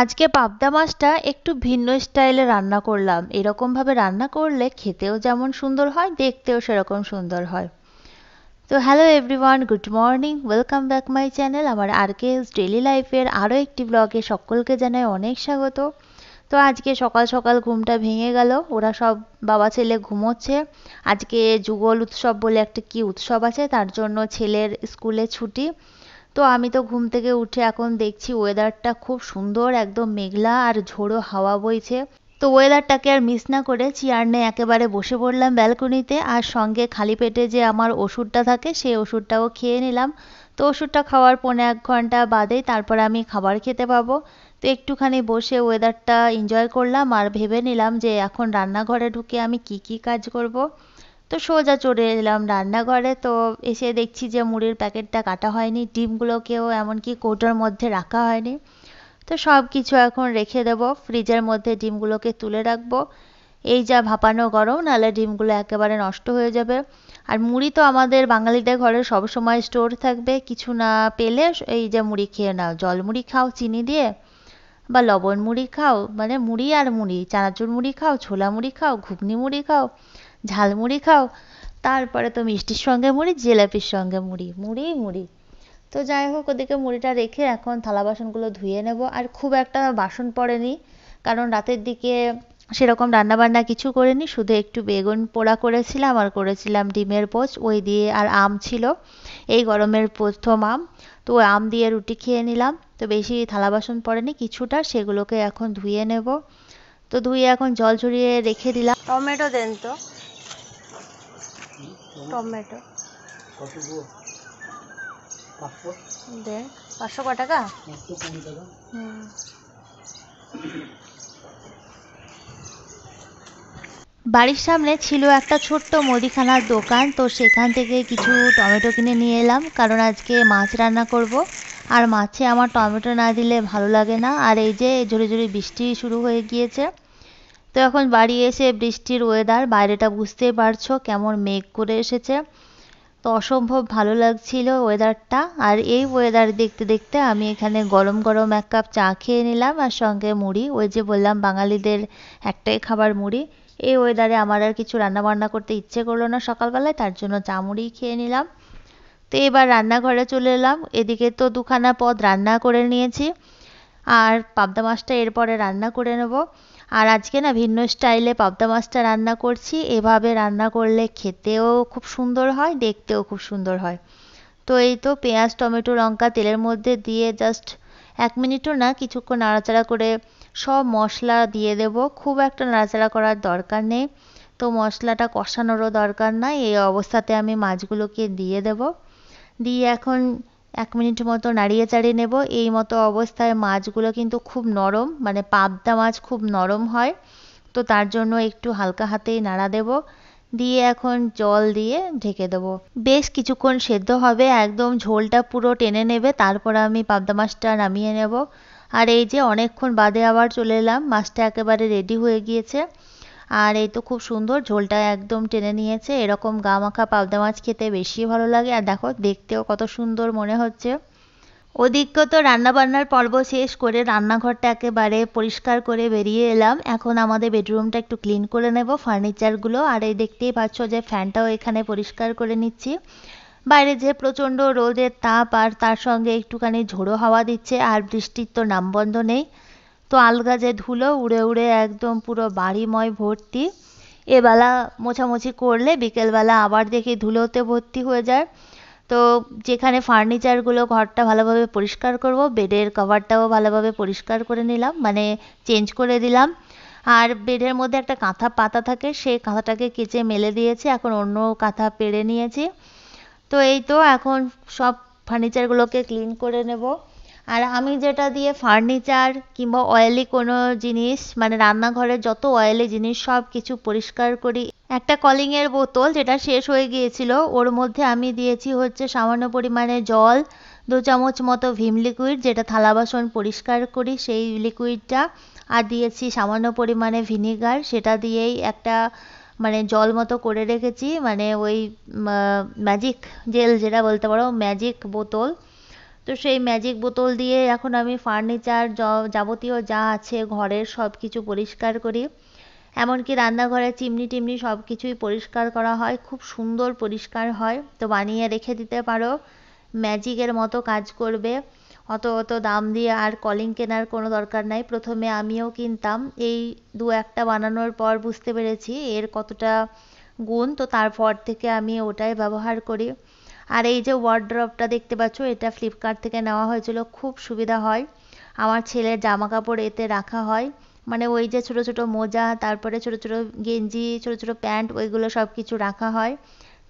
আজকে পাবদা মাছটা একটু ভিন্ন স্টাইলে রান্না করলাম। এরকম ভাবে রান্না করলে খেতেও যেমন সুন্দর হয়, দেখতেও সেরকম সুন্দর হয়। তো hello everyone, good morning, welcome back my channel. আমার আরকেএস ডেইলি লাইফের আরও একটি ব্লগে সকলকে জানাই অনেক স্বাগত। তো আজকে সকাল সকাল ঘুমটা ভেঙে গেল, ওরা সব বাবা ছেলে ঘুমোচ্ছে। আজকে যুগল উৎসব বলে একটা কি উৎসব আছে, তার জন্য ছেলের স্কুলে ছুটি। তো আমি তো ঘুম থেকে উঠে এখন দেখছি ওয়েদারটা খুব সুন্দর, একদম মেঘলা আর ঝোড়ো হাওয়া বইছে। তো ওয়েদারটাকে আর মিস না করে চেয়ার নিয়ে একেবারে বসে পড়লাম ব্যালকনিতে, আর সঙ্গে খালি পেটে যে আমার ওষুধটা থাকে সেই ওষুধটাও খেয়ে নিলাম। তো ওষুধটা খাওয়ার 1.5 ঘন্টা বাদে তারপর আমি খাবার খেতে পাবো। তো একটুখানি বসে ওয়েদারটা এনজয় করলাম আর ভেবে নিলাম যে এখন রান্নাঘরে ঢুকে আমি কি কি কাজ করব। তো সোজা চলে এলাম রান্নাঘরে। তো এসে দেখছি যে মুড়ির প্যাকেটটা কাটা হয়নি, ডিমগুলোকেও এমনকি কৌটোর মধ্যে রাখা হয়নি। তো সব কিছু এখন রেখে দেব, ফ্রিজের মধ্যে ডিমগুলোকে তুলে রাখবো। এই যা ভাপানো গরম, নাহলে ডিমগুলো একেবারে নষ্ট হয়ে যাবে। আর মুড়ি তো আমাদের বাঙালিদের ঘরে সবসময় স্টোর থাকবে, কিছু না পেলে এই যে মুড়ি খেয়ে নাও, জল মুড়ি খাও চিনি দিয়ে, বা লবণ মুড়ি খাও, মানে মুড়ি আর মুড়ি, চানাচুর মুড়ি খাও, ছোলা মুড়ি খাও, ঘুগনি মুড়ি খাও, ঝালমুড়ি খাও, তারপরে তো মিষ্টির সঙ্গে মুড়ি, জিলাপির সঙ্গে মুড়ি, মুড়ি মুড়ি। তো যাই হোক, ওদিকে মুড়িটা রেখে এখন থালা বাসনগুলো ধুয়ে নেব। আর খুব একটা বাসন পড়েনি, কারণ রাতের দিকে সেরকম রান্নাবান্না কিছু করিনি, শুধু একটু বেগুন পোড়া করেছিলাম আর করেছিলাম ডিমের পোচ, ওই দিয়ে, আর আম ছিল, এই গরমের প্রথম আম। তো ওই আম দিয়ে রুটি খেয়ে নিলাম। তো বেশি থালা বাসন পড়েনি, কিছুটা, সেগুলোকে এখন ধুয়ে নেব। তো ধুয়ে এখন জল ঝরিয়ে রেখে দিলাম। টমেটো দেন তো, টমেটো দেন। 500 ক টাকা? হুম। বাড়ির সামনে ছিল একটা ছোট্ট মুদিখানার দোকান, তো সেখান থেকে কিছু টমেটো কিনে নিয়ে এলাম, কারণ আজকে মাছ রান্না করব। আর মাছে আমার টমেটো না দিলে ভালো লাগে না। আর এই যে ঝুড়ি ঝুড়ি বৃষ্টি শুরু হয়ে গিয়েছে। তো এখন বাড়ি এসে বৃষ্টির ওয়েদার, বাইরেটা বুঝতেই পারছো কেমন মেঘ করে এসেছে। তো অসম্ভব ভালো লাগছিল ওয়েদারটা। আর এই ওয়েদার দেখতে দেখতে আমি এখানে গরম গরম 1 কাপ চা খেয়ে নিলাম, আর সঙ্গে মুড়ি, ওই যে বললাম বাঙালিদের একটাই খাবার মুড়ি। এই ওয়েদারে আমার আর কিছু রান্না বান্না করতে ইচ্ছে করলো না সকালবেলায়, তার জন্য চা মুড়ি খেয়ে নিলাম। তো এবার রান্নাঘরে চলে এলাম। এদিকে তো দুখানা পদ রান্না করে নিয়েছি, আর পাবদা মাছটা এরপরে রান্না করে নেব। আর আজকে না ভিন্ন স্টাইলে পাবদা মাছটা রান্না করছি, এভাবে রান্না করলে খেতেও খুব সুন্দর হয়, দেখতেও খুব সুন্দর হয়। তো এই তো পেঁয়াজ টমেটো লঙ্কা তেলের মধ্যে দিয়ে জাস্ট 1 মিনিটও না, কিছুক্ষণ নাড়াচাড়া করে সব মশলা দিয়ে দেব। খুব একটা নাড়াচাড়া করার দরকার নেই, তো মশলাটা কষানোরও দরকার নাই, এই অবস্থাতে আমি মাছগুলোকে দিয়ে দেব। দিয়ে এখন 1 মিনিট মতো নাড়িয়ে চাড়িয়ে নেব। এই মতো অবস্থায় মাছগুলো কিন্তু খুব নরম, মানে পাবদা মাছ খুব নরম হয়, তো তার জন্য একটু হালকা হাতেই নাড়া দেব। দিয়ে এখন জল দিয়ে ঢেকে দেবো। বেশ কিছুক্ষণ সেদ্ধ হবে, একদম ঝোলটা পুরো টেনে নেবে, তারপর আমি পাবদা মাছটা নামিয়ে নেব। আর এই যে অনেকক্ষণ বাদে আবার চলে এলাম, মাছটা একেবারে রেডি হয়ে গিয়েছে। আর এই তো খুব সুন্দর ঝোলটা একদম টেনে নিয়েছে, এরকম গা মাখা পাবদা মাছ খেতে বেশি ভালো লাগে। আর দেখো দেখতেও কত সুন্দর মনে হচ্ছে। ওদিকে তো রান্নাবান্নার পর্ব শেষ করে রান্নাঘরটা একেবারে পরিষ্কার করে বেরিয়ে এলাম। এখন আমাদের বেডরুমটা একটু ক্লিন করে নেব, ফার্নিচারগুলো। আর এই দেখতেই পাচ্ছ যে ফ্যানটাও এখানে পরিষ্কার করে নিচ্ছি। বাইরে যে প্রচণ্ড রোদের তাপ, আর তার সঙ্গে একটুখানি ঝোড়ো হাওয়া দিচ্ছে, আর বৃষ্টির তো নামগন্ধ নেই। তো আলগা যে ধুলো উড়ে উড়ে একদম পুরো বাড়িময় ভর্তি। এবেলা মোছামুছি করলে বিকেলবেলা আবার দেখি ধুলোতে ভর্তি হয়ে যায়। তো যেখানে ফার্নিচারগুলো, ঘরটা ভালোভাবে পরিষ্কার করব, বেডের কভারটাও ভালোভাবে পরিষ্কার করে নিলাম, মানে চেঞ্জ করে দিলাম। আর বেডের মধ্যে একটা কাঁথা পাতা থাকে, সেই কাঁথাটাকে কেচে মেলে দিয়েছি, এখন অন্য কাঁথা পেরে নিয়েছি। তো এই তো এখন সব ফার্নিচারগুলোকে ক্লিন করে নেব। আর আমি যেটা দিয়ে ফার্নিচার কিংবা অয়েলি কোনো জিনিস, মানে রান্নাঘরের যত অয়েলি জিনিস সব কিছু পরিষ্কার করি, একটা কলিংয়ের বোতল যেটা শেষ হয়ে গিয়েছিল, ওর মধ্যে আমি দিয়েছি হচ্ছে সামান্য পরিমাণে জল, 2 চামচ মতো ভিম লিকুইড, যেটা থালা বাসন পরিষ্কার করি সেই লিকুইডটা, আর দিয়েছি সামান্য পরিমাণে ভিনিগার, সেটা দিয়েই একটা মানে জল মতো করে রেখেছি, মানে ওই ম্যাজিক জেল যেটা বলতে পারো, ম্যাজিক বোতল। তো সেই ম্যাজিক বোতল দিয়ে এখন আমি ফার্নিচার যাবতীয় যা আছে ঘরের সব কিছু পরিষ্কার করি। এমনকি রান্নাঘরে চিমনি টিমনি সব কিছুই পরিষ্কার করা হয়, খুব সুন্দর পরিষ্কার হয়। তো বানিয়ে রেখে দিতে পারো, ম্যাজিকের মতো কাজ করবে। অত অত দাম দিয়ে আর কলিং কেনার কোনো দরকার নাই। প্রথমে আমিও কিনতাম, এই দু একটা বানানোর পর বুঝতে পেরেছি এর কতটা গুণ, তো তারপর থেকে আমি ওটাই ব্যবহার করি। আর এই যে ওয়ার্ড্রপটা দেখতে পাচ্ছ, এটা ফ্লিপকার্ট থেকে নেওয়া হয়েছিল, খুব সুবিধা হয়। আমার ছেলের জামা কাপড় এতে রাখা হয়, মানে ওই যে ছোট ছোট মোজা, তারপরে ছোট ছোট গেঞ্জি, ছোট ছোট প্যান্ট, ওইগুলো সব কিছু রাখা হয়।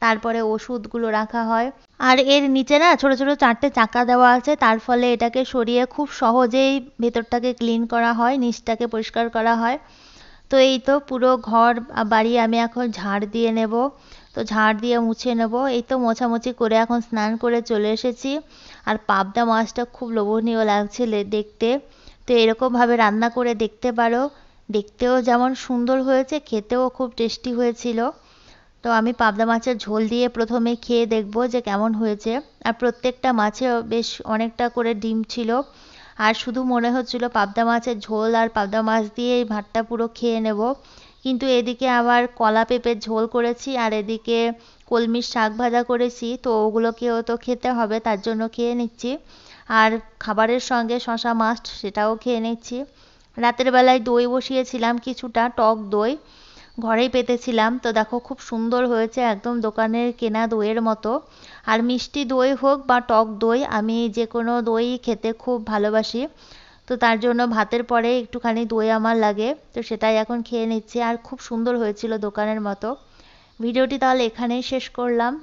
তারপরে ওষুধগুলো রাখা হয়। আর এর নিচে না ছোট ছোট চারটে চাকা দেওয়া আছে, তার ফলে এটাকে সরিয়ে খুব সহজেই ভেতরটাকে ক্লিন করা হয়, নিচটাকে পরিষ্কার করা হয়। তো এই তো পুরো ঘর বাড়ি আমি এখন ঝাড় দিয়ে নেব। তো ঝাড় দিয়ে মুছে নেব। এই তো মোছামুছি করে এখন স্নান করে চলে এসেছি। আর পাবদা মাছটা খুব লোভনীয় লাগছে দেখতে। তো এরকমভাবে রান্না করে দেখতে পারো, দেখতেও যেমন সুন্দর হয়েছে, খেতেও খুব টেস্টি হয়েছিল। তো আমি পাবদা মাছের ঝোল দিয়ে প্রথমে খেয়ে দেখব যে কেমন হয়েছে। আর প্রত্যেকটা মাছে বেশ অনেকটা করে ডিম ছিল। আর শুধু মনে হচ্ছিল পাবদা মাছের ঝোল আর পাবদা মাছ দিয়ে এই ভাতটা পুরো খেয়ে নেব। কিন্তু এদিকে আবার কলা পেঁপের ঝোল করেছি, আর এদিকে কলমির শাক ভাজা করেছি, তো ওগুলোকেও তো খেতে হবে, তার জন্য খেয়ে নিচ্ছি। আর খাবারের সঙ্গে শশা মাস্ট, সেটাও খেয়ে নিচ্ছি। রাতের বেলায় দই বসিয়েছিলাম, কিছুটা টক দই ঘরেই পেতেছিলাম। তো দেখো খুব সুন্দর হয়েছে, একদম দোকানের কেনা দইয়ের মতো। আর মিষ্টি দই হোক বা টক দই, আমি যে কোনো দই খেতে খুব ভালোবাসি। তো তার জন্য ভাতের পরে একটুখানি দই আমার লাগে, তো সেটাই এখন খেয়ে নিচ্ছি। আর খুব সুন্দর হয়েছিল দোকানের মতো। ভিডিওটি তাহলে এখানেই শেষ করলাম।